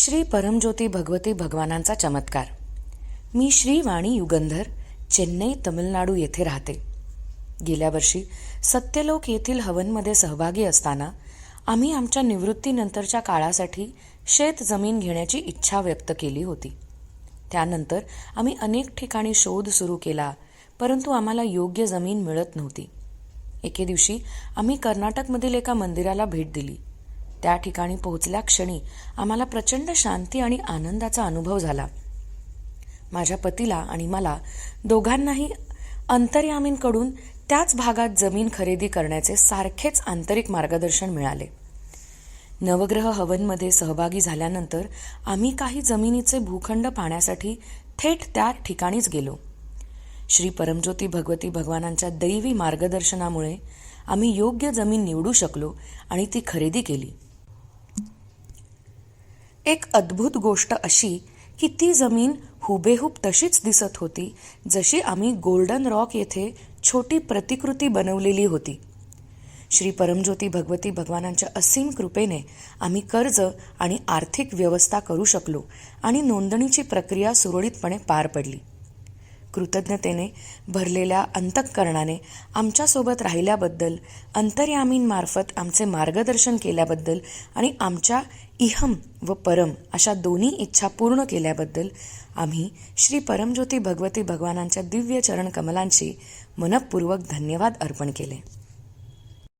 श्री परमज्योती भगवती भगवानांचा चमत्कार. मी श्री वाणी युगंधर, चेन्नई, तमिळनाडू येथे राहते. गेल्या वर्षी सत्यलोक येथील हवनमध्ये सहभागी असताना आम्ही आमच्या निवृत्तीनंतरच्या काळासाठी शेत जमीन घेण्याची इच्छा व्यक्त केली होती. त्यानंतर आम्ही अनेक ठिकाणी शोध सुरू केला, परंतु आम्हाला योग्य जमीन मिळत नव्हती. एके दिवशी आम्ही कर्नाटकमधील एका मंदिराला भेट दिली. त्या ठिकाणी पोहोचल्या क्षणी आम्हाला प्रचंड शांती आणि आनंदाचा अनुभव झाला. माझ्या पतीला आणि मला दोघांनाही अंतर्यामींकडून त्याच भागात जमीन खरेदी करण्याचे सारखेच आंतरिक मार्गदर्शन मिळाले. नवग्रह हवनमध्ये सहभागी झाल्यानंतर आम्ही काही जमिनीचे भूखंड पाहण्यासाठी थेट त्या ठिकाणीच गेलो. श्री परमज्योती भगवती भगवानांच्या दैवी मार्गदर्शनामुळे आम्ही योग्य जमीन निवडू शकलो आणि ती खरेदी केली. एक अद्भुत गोष्ट अशी की ती जमीन हुबेहूब तशीच दिसत होती जशी आम्ही गोल्डन रॉक येथे छोटी प्रतिकृती बनवलेली होती. श्री परमज्योती भगवती भगवानांच्या असीम कृपेने आम्ही कर्ज आणि आर्थिक व्यवस्था करू शकलो आणि नोंदणीची प्रक्रिया सुरळीतपणे पार पडली. कृतज्ञतेने भरलेल्या अंतःकरणाने आमच्यासोबत राहिल्याबद्दल, अंतर्यामींमार्फत आमचे मार्गदर्शन केल्याबद्दल आणि आमच्या इहम व परम अशा दोन्ही इच्छा पूर्ण केल्याबद्दल आम्ही श्री परमज्योती भगवती भगवानांच्या दिव्य चरण कमलांची मनःपूर्वक धन्यवाद अर्पण केले.